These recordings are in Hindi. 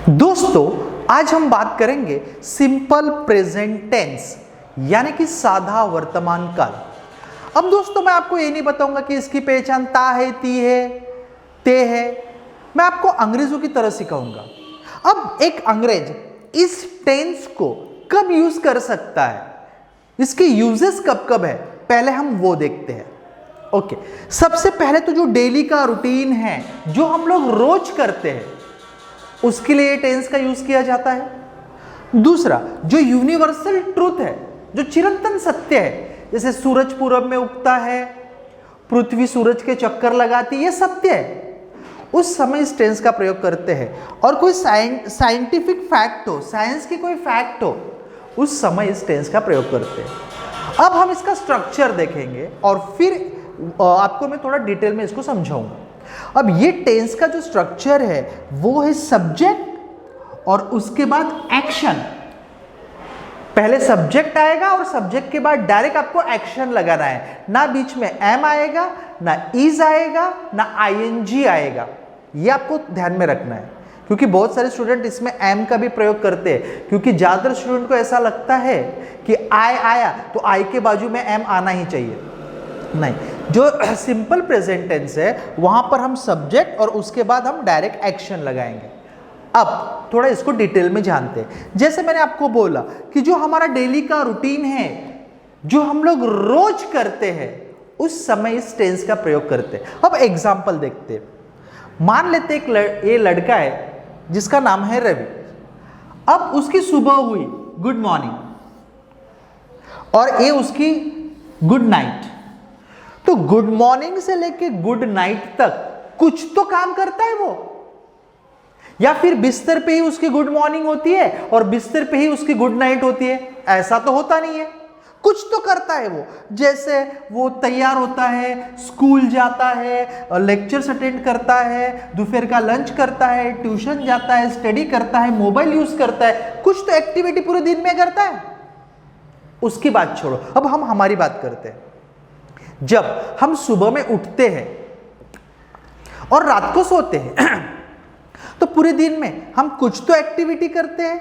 दोस्तों, आज हम बात करेंगे सिंपल प्रेजेंट टेंस यानी कि साधा वर्तमान काल। अब दोस्तों, मैं आपको ये नहीं बताऊंगा कि इसकी पहचान ता है, ती है, ते है। मैं आपको अंग्रेजों की तरह सिखाऊंगा। अब एक अंग्रेज इस टेंस को कब यूज कर सकता है, इसके यूजेस कब कब है, पहले हम वो देखते हैं। ओके, सबसे पहले तो जो डेली का रूटीन है, जो हम लोग रोज करते हैं, उसके लिए टेंस का यूज किया जाता है। दूसरा, जो यूनिवर्सल ट्रूथ है, जो चिरंतन सत्य है, जैसे सूरज पूरब में उगता है, पृथ्वी सूरज के चक्कर लगाती है, ये सत्य है, उस समय इस टेंस का प्रयोग करते हैं। और कोई साइंटिफिक फैक्ट हो, साइंस की कोई फैक्ट हो, उस समय इस टेंस का प्रयोग करते हैं। अब हम इसका स्ट्रक्चर देखेंगे और फिर आपको मैं थोड़ा डिटेल में इसको समझाऊंगा। अब ये टेंस का जो स्ट्रक्चर है वो है सब्जेक्ट और उसके बाद एक्शन। पहले सब्जेक्ट आएगा और सब्जेक्ट के बाद डायरेक्ट आपको एक्शन लगाना है, ना बीच में एम आएगा, ना इज आएगा, ना आईएनजी आएगा। ये आपको ध्यान में रखना है, क्योंकि बहुत सारे स्टूडेंट इसमें एम का भी प्रयोग करते हैं, क्योंकि ज्यादातर स्टूडेंट को ऐसा लगता है कि आई आया तो आई के बाजू में एम आना ही चाहिए। नहीं, जो सिंपल प्रेजेंट टेंस है वहां पर हम सब्जेक्ट और उसके बाद हम डायरेक्ट एक्शन लगाएंगे। अब थोड़ा इसको डिटेल में जानते हैं। जैसे मैंने आपको बोला कि जो हमारा डेली का रूटीन है, जो हम लोग रोज करते हैं, उस समय इस टेंस का प्रयोग करते हैं। अब एग्जांपल देखते हैं। मान लेते ये लड़का है जिसका नाम है रवि। अब उसकी सुबह हुई, गुड मॉर्निंग, और ये उसकी गुड नाइट। तो गुड मॉर्निंग से लेके गुड नाइट तक कुछ तो काम करता है वो, या फिर बिस्तर पे ही उसकी गुड मॉर्निंग होती है और बिस्तर पे ही उसकी गुड नाइट होती है, ऐसा तो होता नहीं है। कुछ तो करता है वो, जैसे वो तैयार होता है, स्कूल जाता है, लेक्चर्स अटेंड करता है, दोपहर का लंच करता है, ट्यूशन जाता है, स्टडी करता है, मोबाइल यूज करता है, कुछ तो एक्टिविटी पूरे दिन में करता है। उसकी बात छोड़ो, अब हम हमारी बात करते हैं। जब हम सुबह में उठते हैं और रात को सोते हैं तो पूरे दिन में हम कुछ तो एक्टिविटी करते हैं,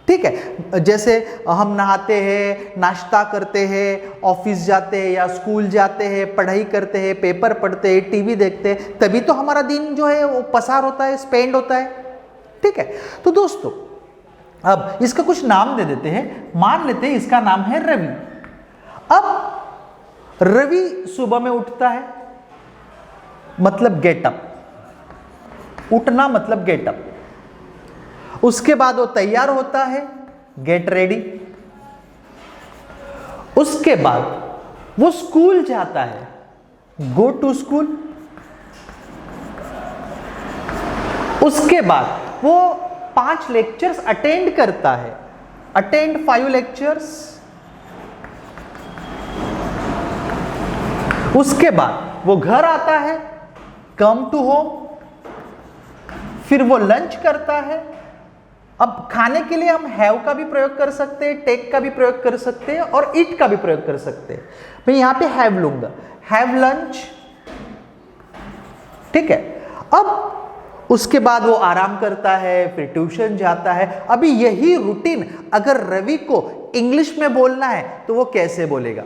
ठीक है। जैसे हम नहाते हैं, नाश्ता करते हैं, ऑफिस जाते हैं या स्कूल जाते हैं, पढ़ाई करते हैं, पेपर पढ़ते हैं, टीवी देखते हैं, तभी तो हमारा दिन जो है वो पसार होता है, स्पेंड होता है, ठीक है। तो दोस्तों, अब इसका कुछ नाम दे देते हैं। मान लेते हैं इसका नाम है रवि। अब रवि सुबह में उठता है, मतलब गेटअप, उठना मतलब गेटअप। उसके बाद वो तैयार होता है, गेट रेडी। उसके बाद वो स्कूल जाता है, गो टू स्कूल। उसके बाद वो 5 लेक्चर्स अटेंड करता है, अटेंड 5 लेक्चर्स। उसके बाद वो घर आता है, कम टू होम। फिर वो लंच करता है। अब खाने के लिए हम हैव का भी प्रयोग कर सकते हैं, टेक का भी प्रयोग कर सकते हैं और ईट का भी प्रयोग कर सकते हैं। मैं यहां पे हैव लूंगा, हैव लंच, ठीक है। अब उसके बाद वो आराम करता है, फिर ट्यूशन जाता है। अभी यही रूटीन अगर रवि को इंग्लिश में बोलना है तो वो कैसे बोलेगा?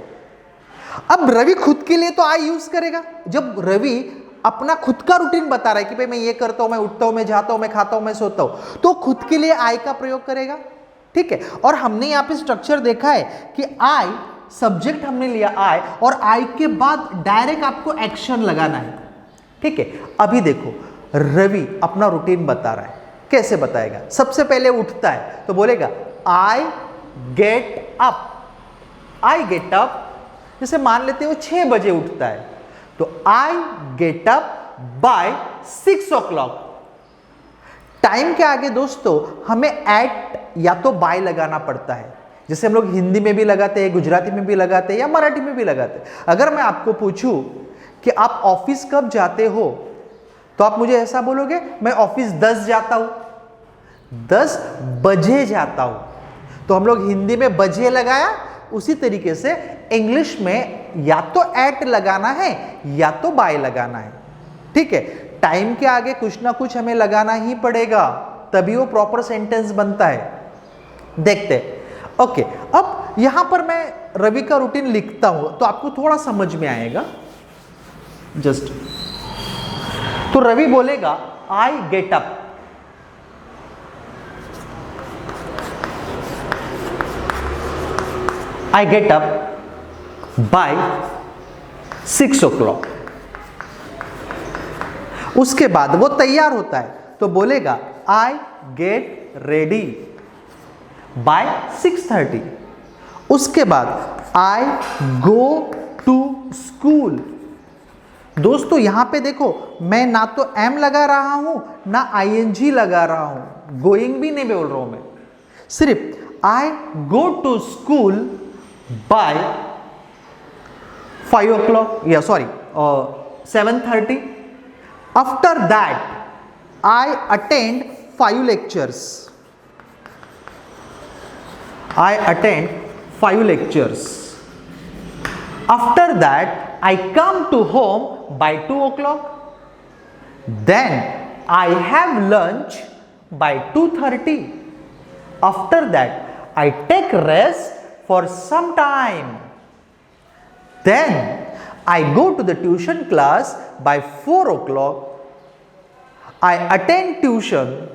अब रवि खुद के लिए तो आई यूज करेगा। जब रवि अपना खुद का रूटीन बता रहा है कि भाई मैं ये करता हूं, मैं उठता हूं, मैं जाता हूं, मैं खाता हूं, मैं सोता हूं, तो खुद के लिए आई का प्रयोग करेगा, ठीक है। और हमने यहां पे स्ट्रक्चर देखा है कि आई सब्जेक्ट हमने लिया आई, और आई के बाद डायरेक्ट आपको एक्शन लगाना है, ठीक है। अभी देखो, रवि अपना रूटीन बता रहा है, कैसे बताएगा? सबसे पहले उठता है तो बोलेगा आई गेट अप। आई गेट अप, जैसे मान लेते हो 6 बजे उठता है, तो आई get up by 6 o'clock। Time के आगे दोस्तों हमें एट या तो बाय लगाना पड़ता है, जैसे हम लोग हिंदी में भी लगाते हैं, गुजराती में भी लगाते हैं या मराठी में भी लगाते हैं। अगर मैं आपको पूछूं कि आप ऑफिस कब जाते हो, तो आप मुझे ऐसा बोलोगे, मैं ऑफिस 10 जाता हूं, 10 बजे जाता हूं। तो हम लोग हिंदी में बजे लगाया, उसी तरीके से इंग्लिश में या तो एट लगाना है या तो बाय लगाना है, ठीक है। टाइम के आगे कुछ ना कुछ हमें लगाना ही पड़ेगा, तभी वो प्रॉपर सेंटेंस बनता है। देखते हैं। ओके, अब यहां पर मैं रवि का रूटीन लिखता हूं तो आपको थोड़ा समझ में आएगा। जस्ट तो रवि बोलेगा आई get up, I get up by 6 o'clock। उसके बाद वो तैयार होता है तो बोलेगा I get ready by 6:30। उसके बाद I go to school। दोस्तों यहां पे देखो, मैं ना तो am लगा रहा हूं ना ing लगा रहा हूं, गोइंग भी नहीं बोल रहा हूं मैं, सिर्फ I go to school by 5 o'clock, yeah sorry 7:30। after that I attend 5 lectures, I attend 5 lectures। after that I come to home by 2 o'clock, then I have lunch by 2:30। after that I take rest for some time, then I go to the tuition class by 4 o'clock। I attend tuition,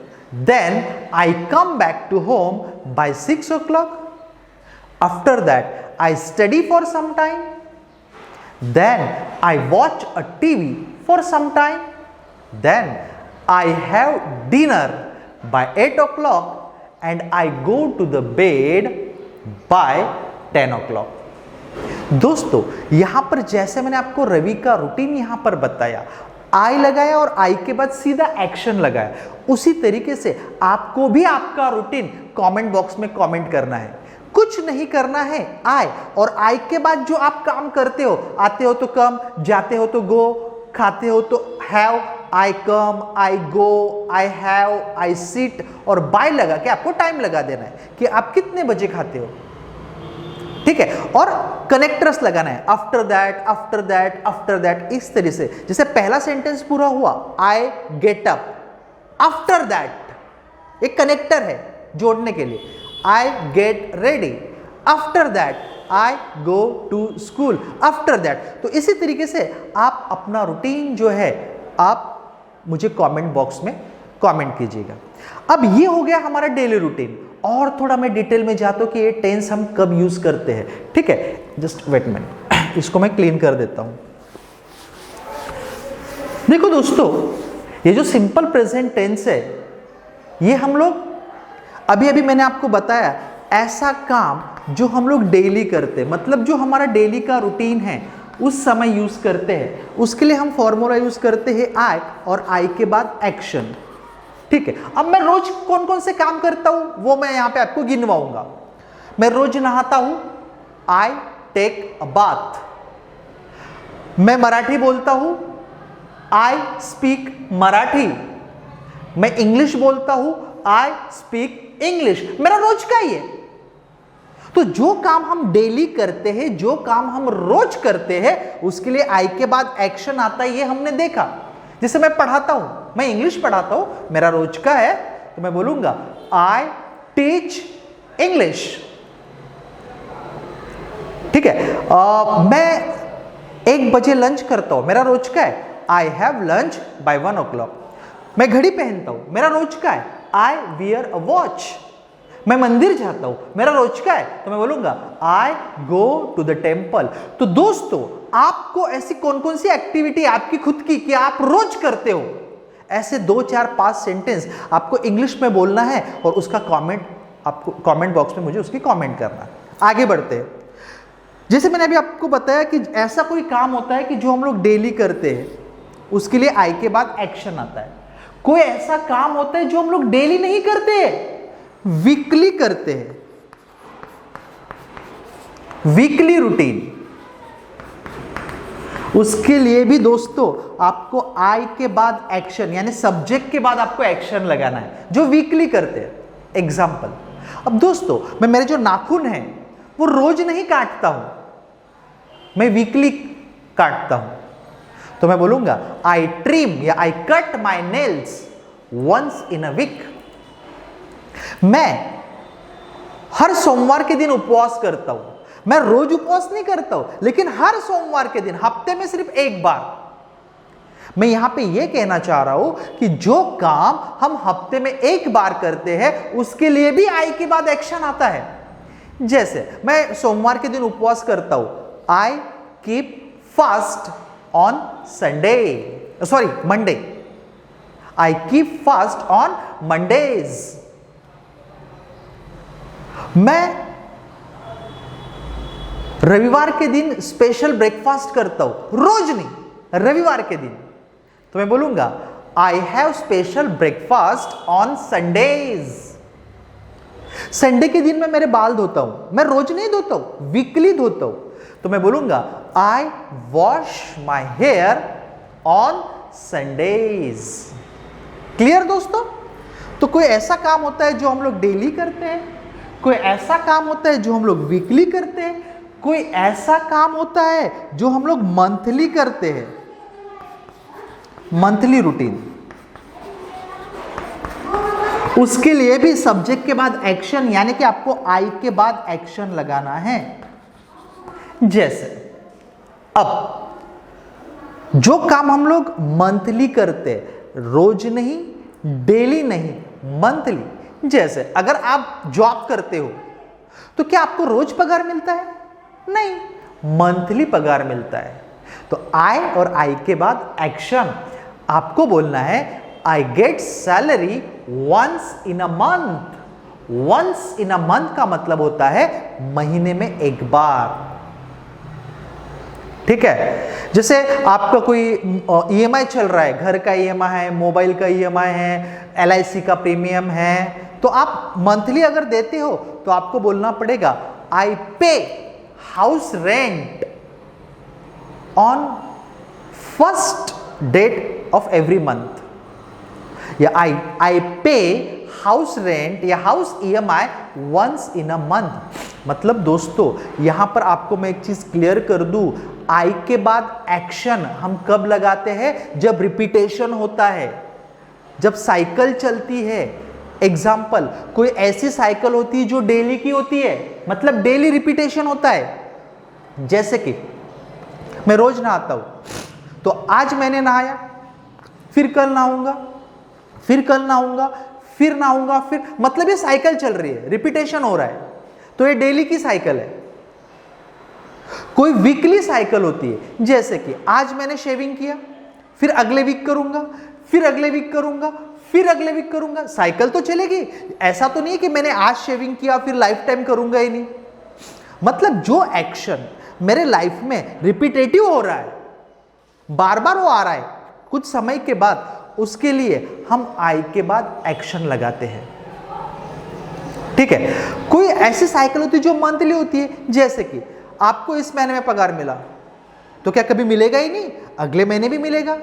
then I come back to home by 6 o'clock। after that I study for some time, then I watch a TV for some time, then I have dinner by 8 o'clock and I go to the bed by 10 o'clock। दोस्तों यहां पर जैसे मैंने आपको रवि का रूटीन यहां पर बताया, आई लगाया और आई के बाद सीधा एक्शन लगाया, उसी तरीके से आपको भी आपका रूटीन कमेंट बॉक्स में कमेंट करना है। कुछ नहीं करना है, आई और आई के बाद जो आप काम करते हो, आते हो तो कम, जाते हो तो गो, खाते हो तो have, I come, I go, I have, I sit और बाय लगा के आपको टाइम लगा देना है कि आप कितने बजे खाते हो, ठीक है। और कनेक्टर्स लगाना है, after that, after that, after that, इस तरह से। जैसे पहला सेंटेंस पूरा हुआ I get up, after that एक कनेक्टर है जोड़ने के लिए, I get ready, after that I go to school, after that. तो इसी तरीके से आप अपना रूटीन जो है आप मुझे कमेंट बॉक्स में कमेंट कीजिएगा। अब ये हो गया हमारा डेली रूटीन, और थोड़ा मैं डिटेल में जाता हूं कि ये टेंस हम कब यूज करते हैं, ठीक है। जस्ट वेट मिनट, इसको मैं क्लीन कर देता हूं। देखो दोस्तों, ये जो सिंपल प्रेजेंट टेंस है, ये हम लोग अभी अभी मैंने आपको बताया, ऐसा काम जो हम लोग डेली करते हैं, मतलब जो हमारा डेली का रूटीन है उस समय यूज करते हैं। उसके लिए हम फॉर्मूला यूज करते हैं आई, और आई के बाद एक्शन, ठीक है। अब मैं रोज कौन कौन से काम करता हूं वो मैं यहां पे आपको गिनवाऊंगा। मैं रोज नहाता हूं, आई टेक अ बाथ। मैं मराठी बोलता हूं, आई स्पीक मराठी। मैं इंग्लिश बोलता हूं, आई स्पीक इंग्लिश। मेरा रोज का ही है। तो जो काम हम डेली करते हैं, जो काम हम रोज करते हैं, उसके लिए आई के बाद एक्शन आता है, ये हमने देखा। जैसे मैं पढ़ाता हूं, मैं इंग्लिश पढ़ाता हूं, मेरा रोज का है, तो मैं बोलूंगा आई टीच इंग्लिश, ठीक है। मैं 1 बजे लंच करता हूं, मेरा रोज का है, I have lunch bye 1 o'clock। मैं घड़ी पहनता हूं, मेरा रोज का है, आई वियर अ वॉच। मैं मंदिर जाता हूं, मेरा रोज का है, तो मैं बोलूंगा आई गो टू द टेम्पल। तो दोस्तों, आपको ऐसी कौन कौन सी एक्टिविटी आपकी खुद की कि आप रोज करते हो, ऐसे 2, 4, 5 सेंटेंस आपको इंग्लिश में बोलना है और उसका कमेंट आपको कमेंट बॉक्स में मुझे उसकी कमेंट करना है। आगे बढ़ते हैं। जैसे मैंने अभी आपको बताया कि ऐसा कोई काम होता है कि जो हम लोग डेली करते हैं, उसके लिए आई के बाद एक्शन आता है। कोई ऐसा काम होता है जो हम लोग डेली नहीं करते, वीकली करते हैं, वीकली रूटीन। उसके लिए भी दोस्तों आपको आई के बाद एक्शन, यानी सब्जेक्ट के बाद आपको एक्शन लगाना है, जो वीकली करते हैं। एग्जाम्पल, अब दोस्तों मैं मेरे जो नाखून हैं वो रोज नहीं काटता हूं, मैं वीकली काटता हूं। तो मैं बोलूंगा आई ट्रिम या I cut my nails once in a week. मैं हर सोमवार के दिन उपवास करता हूं। मैं रोज उपवास नहीं करता हूं, लेकिन हर सोमवार के दिन, हफ्ते में सिर्फ एक बार। मैं यहां पे यह कहना चाह रहा हूं कि जो काम हम हफ्ते में एक बार करते हैं उसके लिए भी आई के बाद एक्शन आता है। जैसे मैं सोमवार के दिन उपवास करता हूं, I keep fast on Sunday, sorry Monday, I keep fast on Mondays. मैं रविवार के दिन स्पेशल ब्रेकफास्ट करता हूं, रोज नहीं, रविवार के दिन। तो मैं बोलूंगा I have special breakfast on Sundays. Sunday के दिन मैं मेरे बाल धोता हूं, मैं रोज नहीं धोता हूं, वीकली धोता हूं। तो मैं बोलूंगा I wash my hair on Sundays. Clear दोस्तों? तो कोई ऐसा काम होता है जो हम लोग डेली करते हैं, कोई ऐसा काम होता है जो हम लोग वीकली करते हैं, कोई ऐसा काम होता है जो हम लोग मंथली करते हैं, मंथली रूटीन। उसके लिए भी सब्जेक्ट के बाद एक्शन, यानी कि आपको आई के बाद एक्शन लगाना है। जैसे अब जो काम हम लोग मंथली करते, रोज नहीं, डेली नहीं, मंथली। जैसे अगर आप जॉब करते हो तो क्या आपको रोज पगार मिलता है? नहीं, मंथली पगार मिलता है। तो आई और आई के बाद एक्शन, आपको बोलना है I get salary once in a month. Once in a month का मतलब होता है महीने में एक बार। ठीक है? जैसे आपका कोई ईएमआई चल रहा है, घर का ईएमआई है, मोबाइल का ईएमआई है, एलआईसी का प्रीमियम है, तो आप मंथली अगर देते हो तो आपको बोलना पड़ेगा I pay house rent on first date of every month, या आई पे हाउस रेंट या house EMI once in a month. मतलब दोस्तों यहां पर आपको मैं एक चीज क्लियर कर दूं, आई के बाद एक्शन हम कब लगाते हैं? जब रिपीटेशन होता है, जब साइकिल चलती है। एग्जाम्पल, कोई ऐसी साइकिल होती है जो डेली की होती है, मतलब डेली रिपीटेशन होता है। जैसे कि मैं रोज नहाता हूं, तो आज मैंने नहाया, फिर कल नहाऊंगा, फिर कल नहाऊंगा, फिर नहाऊंगा, फिर, मतलब ये साइकिल चल रही है, रिपीटेशन हो रहा है। तो ये डेली की साइकिल है। कोई वीकली साइकिल होती है, जैसे कि आज मैंने शेविंग किया, फिर अगले वीक करूंगा, फिर अगले वीक करूंगा, फिर अगले वीक करूंगा। साइकिल तो चलेगी, ऐसा तो नहीं कि मैंने आज शेविंग किया फिर लाइफ टाइम करूंगा ही नहीं। मतलब जो एक्शन मेरे लाइफ में रिपीटेटिव हो रहा है, बार बार वो आ रहा है, कुछ समय के बाद उसके लिए हम आई के बाद एक्शन लगाते हैं। ठीक है? कोई ऐसी साइकिल होती है जो मंथली होती है, जैसे कि आपको इस महीने में पगार मिला, तो क्या कभी मिलेगा ही नहीं? अगले महीने भी मिलेगा,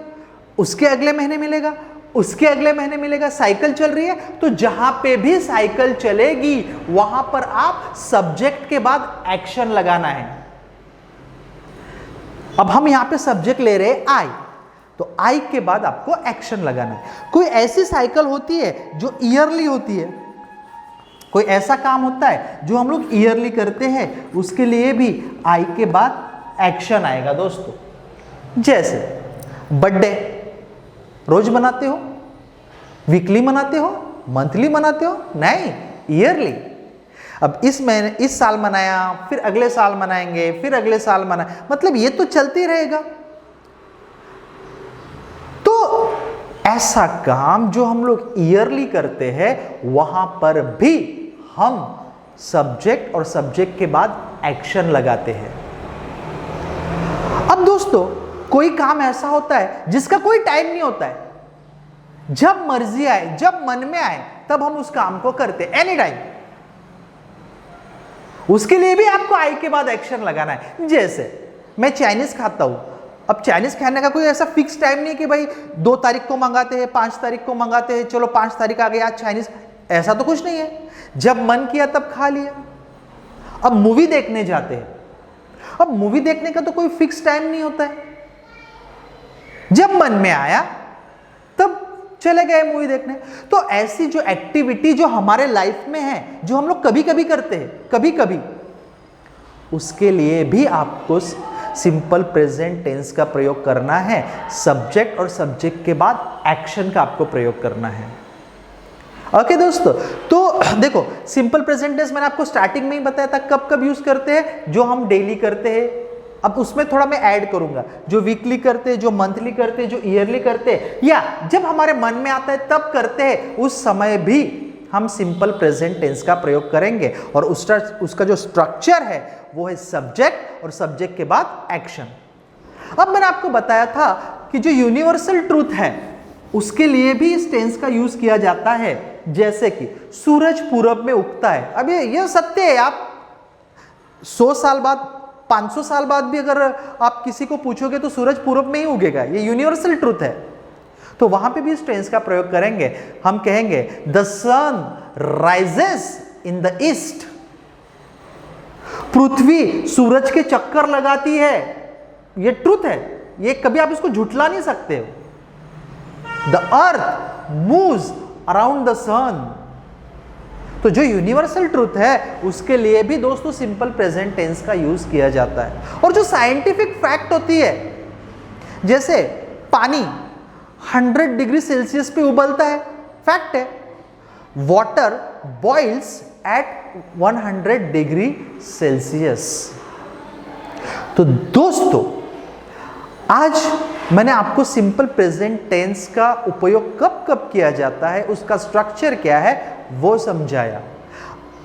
उसके अगले महीने मिलेगा, उसके अगले महीने मिलेगा। साइकिल चल रही है, तो जहां पे भी साइकिल चलेगी वहां पर आप सब्जेक्ट के बाद एक्शन लगाना है। अब हम यहां पे सब्जेक्ट ले रहे हैं आई, तो आई के बाद आपको एक्शन लगाना है। कोई ऐसी साइकिल होती है जो ईयरली होती है, कोई ऐसा काम होता है जो हम लोग ईयरली करते हैं, उसके लिए भी आई के बाद एक्शन आएगा दोस्तों। जैसे बर्थडे रोज मनाते हो, वीकली मनाते हो, मंथली मनाते हो? नहीं, ईयरली। अब इस महीने, इस साल मनाया, फिर अगले साल मनाएंगे, फिर अगले साल मनाए, मतलब ये तो चलती रहेगा। तो ऐसा काम जो हम लोग ईयरली करते हैं वहां पर भी हम सब्जेक्ट और सब्जेक्ट के बाद एक्शन लगाते हैं। अब दोस्तों कोई काम ऐसा होता है जिसका कोई टाइम नहीं होता है, जब मर्जी आए, जब मन में आए तब हम उस काम को करते, एनी टाइम। उसके लिए भी आपको आई के बाद एक्शन लगाना है। जैसे मैं चाइनीज खाता हूं, अब चाइनीज खाने का कोई ऐसा फिक्स टाइम नहीं कि भाई 2 तारीख को मंगाते हैं, 5 तारीख को मंगाते हैं, चलो 5 तारीख आ गई आज चाइनीज, ऐसा तो कुछ नहीं है। जब मन किया तब खा लिया। अब मूवी देखने जाते हैं, अब मूवी देखने का तो कोई फिक्स टाइम नहीं होता है, जब मन में आया तब चले गए मूवी देखने। तो ऐसी जो एक्टिविटी जो हमारे लाइफ में है, जो हम लोग कभी कभी करते हैं, कभी कभी, उसके लिए भी आपको सिंपल प्रेजेंट टेंस का प्रयोग करना है। सब्जेक्ट और सब्जेक्ट के बाद एक्शन का आपको प्रयोग करना है। ओके दोस्तों, तो देखो सिंपल प्रेजेंट टेंस मैंने आपको स्टार्टिंग में ही बताया था कब कब यूज करते हैं, जो हम डेली करते हैं। अब उसमें थोड़ा मैं ऐड करूंगा, जो वीकली करते हैं, जो मंथली करते हैं, जो ईयरली करते हैं, या जब हमारे मन में आता है तब करते हैं, उस समय भी हम सिंपल प्रेजेंट टेंस का प्रयोग करेंगे। और उसका जो स्ट्रक्चर है वो है सब्जेक्ट और सब्जेक्ट के बाद एक्शन। अब मैंने आपको बताया था कि जो यूनिवर्सल ट्रूथ है उसके लिए भी इस टेंस का यूज किया जाता है, जैसे कि सूरज पूरब में उगता है। अब ये सत्य है, आप 100 साल बाद, 500 साल बाद भी अगर आप किसी को पूछोगे तो सूरज पूरब में ही उगेगा, ये यूनिवर्सल ट्रूथ है। तो वहां पे भी इस टेंस का प्रयोग करेंगे। हम कहेंगे the sun rises in the east. पृथ्वी सूरज के चक्कर लगाती है, ये ट्रूथ है, ये कभी आप इसको झुठला नहीं सकते हो। The earth moves around the sun. तो जो यूनिवर्सल ट्रूथ है उसके लिए भी दोस्तों सिंपल प्रेजेंट टेंस का यूज किया जाता है। और जो साइंटिफिक फैक्ट होती है, जैसे पानी 100 डिग्री सेल्सियस पे उबलता है, फैक्ट है। Water boils at 100 degree Celsius. तो दोस्तों आज मैंने आपको सिंपल प्रेजेंट टेंस का उपयोग कब कब किया जाता है, उसका स्ट्रक्चर क्या है वो समझाया।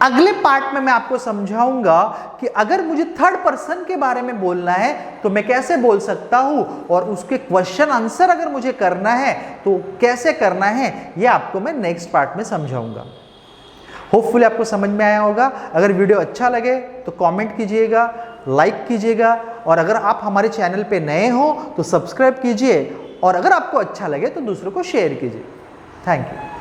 अगले पार्ट में मैं आपको समझाऊंगा कि अगर मुझे थर्ड पर्सन के बारे में बोलना है तो मैं कैसे बोल सकता हूं, और उसके क्वेश्चन आंसर अगर मुझे करना है तो कैसे करना है, यह आपको मैं नेक्स्ट पार्ट में समझाऊंगा। होपफुली आपको समझ में आया होगा। अगर वीडियो अच्छा लगे तो कमेंट कीजिएगा, लाइक कीजिएगा, और अगर आप हमारे चैनल पे नए हो तो सब्सक्राइब कीजिए, और अगर आपको अच्छा लगे तो दूसरों को शेयर कीजिए। Thank you.